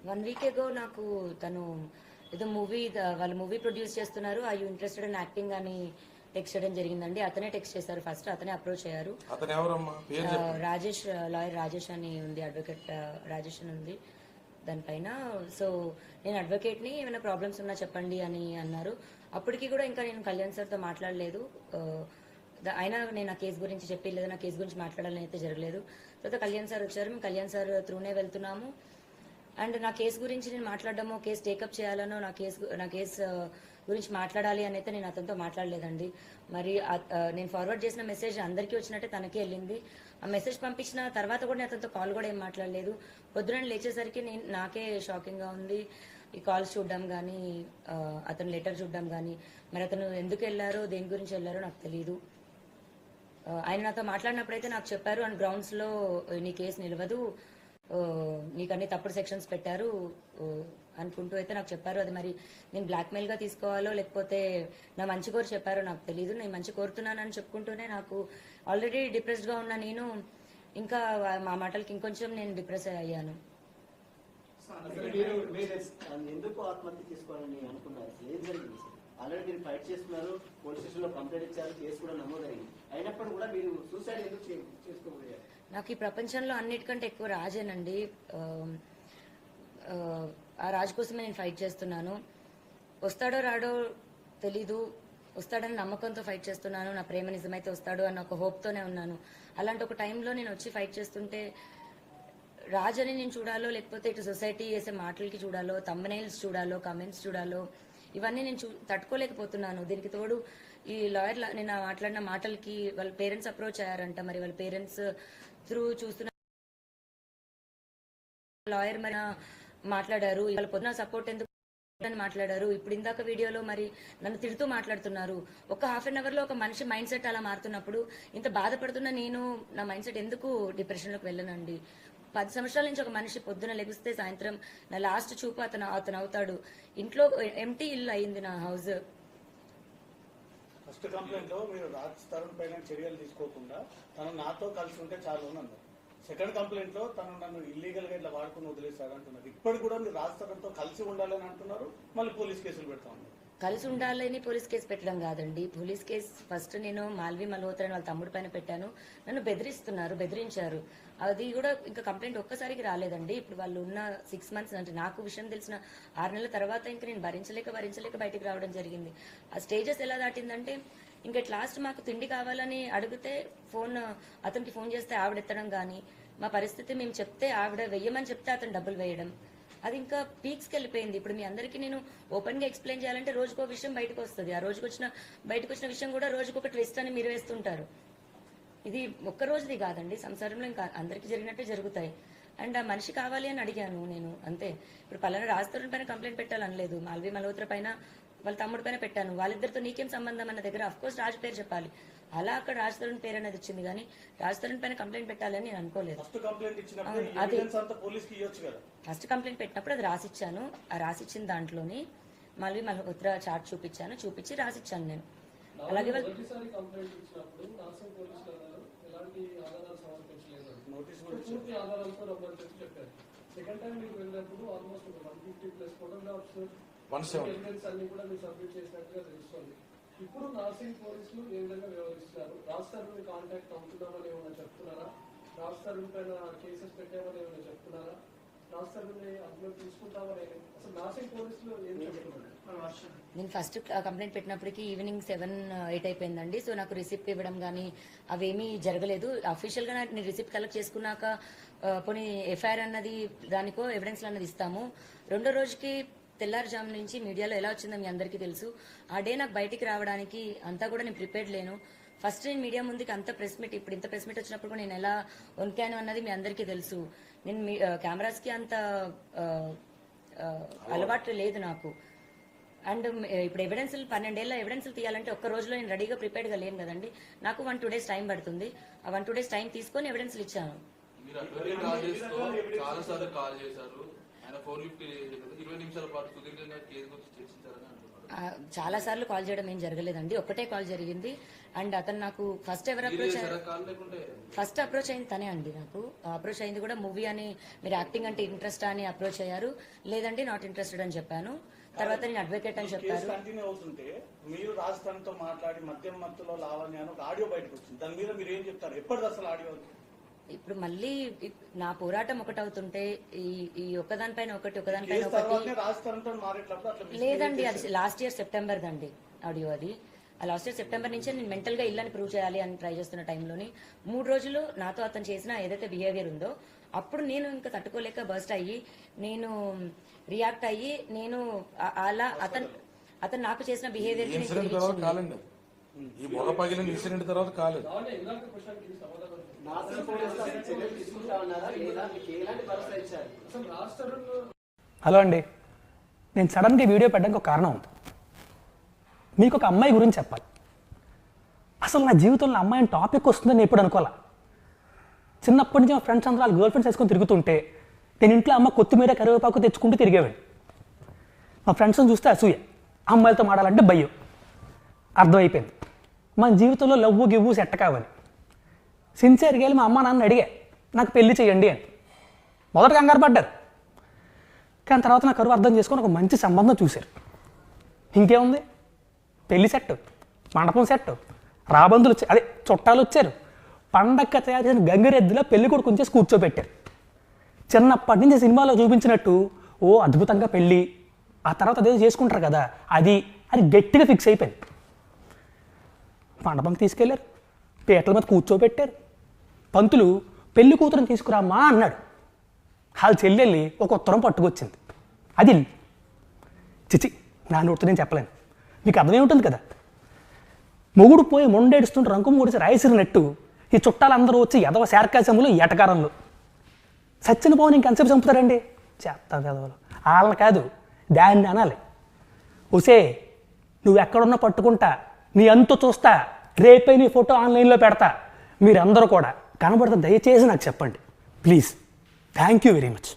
1 week ago నాకు తను ఏదో వాళ్ళు మూవీ ప్రొడ్యూస్ చేస్తున్నారు, I you interested in acting అని టెక్స్ట్ చేయడం జరిగిందండి. అతనే టెక్స్ట్ చేశారు, ఫస్ట్ అతనే అప్రోచ్ అయ్యారు. రాజేష్, లాయర్ రాజేష్ అని ఉంది, అడ్వకేట్ రాజేష్ అని ఉంది దానిపైన. సో నేను అడ్వకేట్ని, ఏమైనా ప్రాబ్లమ్స్ ఉన్నా చెప్పండి అని అన్నారు. అప్పటికి కూడా ఇంకా నేను కళ్యాణ్ సార్తో మాట్లాడలేదు. అయినా నేను ఆ కేసు గురించి చెప్పి లేదా నా కేసు గురించి మాట్లాడాలని అయితే జరగలేదు. తర్వాత కళ్యాణ్ సార్ వచ్చారు, మేము కళ్యాణ్ సార్ త్రూనే వెళ్తున్నాము. అండ్ నా కేసు గురించి నేను మాట్లాడడమో, కేసు టేకప్ చేయాలనో, నా కేసు గురించి మాట్లాడాలి అని అయితే నేను అతనితో మాట్లాడలేదండి. మరి నేను ఫార్వర్డ్ చేసిన మెసేజ్ అందరికీ వచ్చినట్టే తనకే వెళ్ళింది. ఆ మెసేజ్ పంపించిన తర్వాత కూడా నేను అతనితో కాల్ కూడా ఏం మాట్లాడలేదు. పొద్దున లేచేసరికి నాకే షాకింగ్గా ఉంది. ఈ కాల్స్ చూడడం కానీ, అతను లెటర్ చూడడం కానీ, మరి అతను ఎందుకు వెళ్ళారో, దేని గురించి వెళ్ళారో నాకు తెలియదు. ఆయన నాతో మాట్లాడినప్పుడైతే నాకు చెప్పారు, అండ్ గ్రౌండ్స్లో నీ కేసు నిలవదు, నీకు అన్ని తప్పుడు సెక్షన్స్ పెట్టారు అనుకుంటూ అయితే నాకు చెప్పారు. అది మరి నేను బ్లాక్మెయిల్గా తీసుకోవాలో లేకపోతే నా మంచి కోరి చెప్పారో నాకు తెలియదు. నేను మంచి కోరుతున్నానని చెప్పుకుంటూనే నాకు ఆల్రెడీ డిప్రెస్డ్గా ఉన్న నేను ఇంకా మా మాటలకి ఇంకొంచెం నేను డిప్రెస్ అయ్యాను. ఎందుకు ఆత్మహత్య తీసుకోవాలని అనుకున్నారు? ఏం జరిగింది? ఆల్రెడీ మీరు ఫైట్ చేస్తున్నారు, పోలీస్ స్టేషన్ లో కంప్లైంట్ ఇచ్చారు, కేసు కూడా నమోదైంది. అయినప్పుడు కూడా మీరు సూసైడ్ ఎందుకు చేసుకోబోయారు? నాకు ఈ ప్రపంచంలో అన్నిటికంటే ఎక్కువ రాజేనండి. ఆ రాజు కోసమే నేను ఫైట్ చేస్తున్నాను. వస్తాడో రాడో తెలీదు, వస్తాడని నమ్మకంతో ఫైట్ చేస్తున్నాను. నా ప్రేమ నిజమైతే వస్తాడు అన్న ఒక హోప్తోనే ఉన్నాను. అలాంటి ఒక టైంలో నేను వచ్చి ఫైట్ చేస్తుంటే రాజని నేను చూడాలో లేకపోతే ఇటు సొసైటీ చేసే మాటలకి చూడాలో, థంబ్నెయిల్స్ చూడాలో, కమెంట్స్ చూడాలో, ఇవన్నీ నేను తట్టుకోలేకపోతున్నాను. దీనికి తోడు ఈ లాయర్ నేను మాట్లాడిన మాటలకి వాళ్ళ పేరెంట్స్ అప్రోచ్ అయ్యారంట. మరి వాళ్ళ పేరెంట్స్ త్రూ చూస్తున్న లాయర్ మరి మాట్లాడారు, వాళ్ళ పొద్దున సపోర్ట్ ఎందుకు అని మాట్లాడారు. ఇప్పుడు ఇందాక వీడియోలో మరి నన్ను తిడుతూ మాట్లాడుతున్నారు. ఒక హాఫ్ అన్ అవర్ లో ఒక మనిషి మైండ్ సెట్ అలా మారుతున్నప్పుడు ఇంత బాధపడుతున్న నేను నా మైండ్ సెట్ ఎందుకు డిప్రెషన్లోకి వెళ్ళనండి? 10 సంవత్సరాల నుంచి ఒక మనిషి పొద్దున లెగిస్తే సాయంత్రం నా లాస్ట్ చూపు అతను అవుతాడు. ఇంట్లో ఎంటీ ఇల్లు అయింది నా హౌస్. ఫస్ట్ కంప్లైంట్ లో మీరు రాజ్ తరుణ్ పైన చర్యలు తీసుకోకుండా తను నాతో కలిసి ఉంటే చాలు అని అన్నారు. సెకండ్ కంప్లైంట్ లో తను నన్ను ఇల్లీగల్ గా ఇట్లా వాడుకుని వదిలేశాడు అంటున్నారు. ఇప్పుడు కూడా మీరు రాజ్ తరుణ్ తో కలిసి ఉండాలని అంటున్నారు, మళ్ళీ పోలీస్ కేసులు పెడతా ఉన్నారు. కలిసి ఉండాలని పోలీస్ కేసు పెట్టడం కాదండి. పోలీస్ కేసు ఫస్ట్ నేను మాల్వి మల్హోత్రా వాళ్ళ తమ్ముడి పైన పెట్టాను. నన్ను బెదిరించారు. అది కూడా ఇంకా కంప్లైంట్ ఒక్కసారికి రాలేదండి. ఇప్పుడు వాళ్ళు ఉన్న 6 months అంటే నాకు విషయం తెలిసిన 6 నెలల తర్వాత ఇంకా నేను భరించలేక బయటికి రావడం జరిగింది. ఆ స్టేజెస్ ఎలా దాటిందంటే ఇంకా లాస్ట్ మాకు తిండి కావాలని అడిగితే అతనికి ఫోన్ చేస్తే ఆవిడ ఎత్తడం కానీ, మా పరిస్థితి మేము చెప్తే ఆవిడ వెయ్యమని చెప్తే అతను డబ్బులు వేయడం, అది ఇంకా పీక్స్కి వెళ్ళిపోయింది. ఇప్పుడు మీ అందరికీ నేను ఓపెన్ గా ఎక్స్ప్లెయిన్ చేయాలంటే రోజుకో విషయం బయటకు వస్తుంది. ఆ బయటకు వచ్చిన విషయం కూడా రోజుకొక ట్విస్ట్ అని మీరు వేస్తుంటారు. ఇది ఒక్క రోజుది కాదండి, సంసారంలో ఇంకా అందరికీ జరిగినట్టే జరుగుతాయి. అండ్ ఆ మనిషి కావాలి అని అడిగాను నేను, అంతే. ఇప్పుడు పలానా రాజ్ తరుణ్ పైన కంప్లైంట్ పెట్టాలనలేదు, మాల్వి మల్హోత్రా పైన వాళ్ళ తమ్ముడి పైన పెట్టాను. వాళ్ళిద్దరితో నీకేం సంబంధం అన్న దగ్గర అఫ్కోర్స్ రాజ్ పేరు చెప్పాలి. అలా అక్కడ రాజ్ తరుణ్ పేరు అనేది వచ్చింది, కానీ రాజ్ తరుణ్ పైన కంప్లైంట్ పెట్టాలని నేను అనుకోలేదు. ఫస్ట్ కంప్లైంట్ పెట్టినప్పుడు అది రాసిచ్చాను. ఆ రాసిచ్చిన దాంట్లోని మాల్వి మల్హోత్రా చార్ట్ చూపించి రాసిచ్చాను నేను. అలాగే సెకండ్ టైం మీకు వెళ్ళినప్పుడు ఆల్మోస్ట్ 150+ ఫోటోగ్రాఫ్స్ అన్ని కూడా మీరు సబ్మిట్ చేసినట్టుగా తెలుస్తుంది. ఇప్పుడు నార్సింగ్ పోలీసులు ఏ విధంగా వ్యవహరిస్తున్నారు? రాజ్ తరుణ్ కాంటాక్ట్ అవుతున్నామని ఏమైనా చెప్తున్నారా? రాజ్ తరుణ్ పైన కేసెస్ పెట్టామని ఏమైనా చెప్తున్నారా? రాజ్ తరుణ్ అందులో తీసుకుంటామని అసలు నార్సింగ్ పోలీసులు ఏం చెప్తున్నారు? నేను ఫస్ట్ కంప్లైంట్ పెట్టినప్పటికీ ఈవినింగ్ 7-8 అయిపోయిందండి. సో నాకు రిసిప్ట్ ఇవ్వడం కానీ అవేమీ జరగలేదు. అఫీషియల్ గా నేను రిసిప్ట్ కలెక్ట్ చేసుకున్నాక పోనీ ఎఫ్ఐఆర్ అన్నది దానికో ఎవిడెన్స్ అన్నది ఇస్తాము. రెండో రోజుకి తెల్లారుజాము నుంచి మీడియాలో ఎలా వచ్చిందో మీ అందరికీ తెలుసు. ఆ డే నాకు బయటికి రావడానికి అంతా కూడా నేను ప్రిపేర్డ్ లేను. ఫస్ట్ నేను మీడియా ముందుకి అంత ప్రెస్ మీట్, ఇప్పుడు ఇంత ప్రెస్ మీట్ వచ్చినప్పుడు కూడా నేను ఎలా వణికాను అన్నది మీ అందరికీ తెలుసు. నేను కెమెరాస్ కి అంత అలవాటు లేదు నాకు. అండ్ ఇప్పుడు ఎవిడెన్స్లు 12 ఏళ్ళ ఎవిడెన్స్లు తీయాలంటే ఒక్క రోజులో నేను రెడీగా ప్రిపేర్డ్గా లేను కదండి. నాకు 1-2 days టైం పడుతుంది. ఆ 1-2 days టైం తీసుకొని ఎవిడెన్స్లు ఇచ్చాను. చాలా సార్లు కాల్ చేశారు, ఆయన ఫోన్ లిఫ్ట్ 20 నిమిషాల పాటు సుదీర్ఘంగా కేసు గురించి చర్చించారని అంటున్నారు. చాలా సార్లు కాల్ చేయడం ఏం జరగలేదండి, ఒక్కటే కాల్ జరిగింది. అండ్ అతను నాకు ఫస్ట్ ఎవరు ఫస్ట్ అప్రోచ్ అయింది తనే అండి. నాకు అప్రోచ్ అయింది కూడా మూవీ అని, మీరు యాక్టింగ్ అంటే ఇంట్రెస్ట్ అని అప్రోచ్ అయ్యారు. లేదండి నాట్ ఇంట్రెస్టెడ్ అని చెప్పాను. తర్వాత నేను అడ్వకేట్ అని చెప్పారు. కంటిన్యూ అవుతుంటే మీరు రాజస్థాన్తో మాట్లాడి మద్యం మత్తులో లావణ్య అని ఒక ఆడియో బయటకు వచ్చింది. దాని మీద మీరు ఏం చెప్తారు? ఎప్పటిది అసలు ఆడియో? ఇప్పుడు మళ్ళీ నా పోరాటం ఒకటవుతుంటే ఈ ఒకదానిపైన ఒకటి లేదండి. అది లాస్ట్ ఇయర్ సెప్టెంబర్ దండి ఆడియో. అది లాస్ట్ ఇయర్ సెప్టెంబర్ నుంచే నేను మెంటల్ గా ఇల్లని ప్రూవ్ చేయాలి అని ట్రై చేస్తున్న టైంలోని 3 రోజులు నాతో అతను చేసిన ఏదైతే బిహేవియర్ ఉందో అప్పుడు నేను ఇంకా తట్టుకోలేక బర్స్ట్ అయ్యి నేను రియాక్ట్ అయ్యి నేను అలా అతను నాకు చేసిన బిహేవియర్ ఈ మొగ పగిలిన ఇన్సిడెంట్ తర్వాత కాలేదు. హలో అండి, నేను సడన్గా వీడియో పెట్టడానికి ఒక కారణం ఉంది. మీకు ఒక అమ్మాయి గురించి చెప్పాలి. అసలు నా జీవితంలో అమ్మాయిని టాపిక్ వస్తుందని నేను ఎప్పుడు అనుకోవాలా. చిన్నప్పటి నుంచి మా ఫ్రెండ్స్ అందరూ వాళ్ళ గర్ల్ ఫ్రెండ్స్ వేసుకొని తిరుగుతుంటే నేను ఇంట్లో అమ్మ కొత్తిమీర కరివేపాకు తెచ్చుకుంటూ తిరిగేవాడిని. మా ఫ్రెండ్స్ని చూస్తే అసూయ, అమ్మాయిలతో మాడాలంటే భయం. అర్థమైపోయింది మన జీవితంలో లవ్వు గివ్వు సెట్ కావాలి. సిన్సియర్గా వెళ్ళి మా అమ్మ నాన్న అడిగా నాకు పెళ్లి చేయండి అని. మొదట కంగారు పడ్డారు, కానీ తర్వాత నా కరువు అర్థం చేసుకొని ఒక మంచి సంబంధం చూశారు. ఇంకేముంది, పెళ్లి సెట్, మండపం సెట్, రాబందులు అదే చుట్టాలు వచ్చారు. పండగ తయారు చేసిన గంగిరెద్దులో పెళ్లి కొడుకు ఉంచేసి కూర్చోబెట్టారు. చిన్నప్పటి నుంచి సినిమాలో చూపించినట్టు ఓ అద్భుతంగా పెళ్ళి, ఆ తర్వాత అదేదో చేసుకుంటారు కదా అది గట్టిగా ఫిక్స్ అయిపోయింది. మండపంకి తీసుకెళ్లారు, పీటల మీద కూర్చోబెట్టారు. పంతులు పెళ్లి కూతురుని తీసుకురామ్మా అన్నాడు. వాళ్ళ చెల్లెళ్ళి ఒక ఉత్తరం పట్టుకొచ్చింది. అది చిచి నా నోటితో నేను చెప్పలేను, మీకు అర్థమేముంటుంది కదా. మొగుడు పోయి మొండేడుస్తుంటే రంకు మూడిసి రాయిసిరినట్టు ఈ చుట్టాలందరూ వచ్చి ఎదవ శార్కాశములు ఎటకారంలో సచ్చిన పవన్ ఇంకెంతసేపు చంపుతారండి. చేస్తా పెదవులు వాళ్ళని కాదు దాన్ని అనాలి. ఒసే నువ్వు ఎక్కడున్నా పట్టుకుంటా, నీ అంతు చూస్తా, రేపే నీ ఫోటో ఆన్లైన్లో పెడతా. మీరందరూ కూడా కనబడితే దయచేసి నాకు చెప్పండి please. Thank you very much.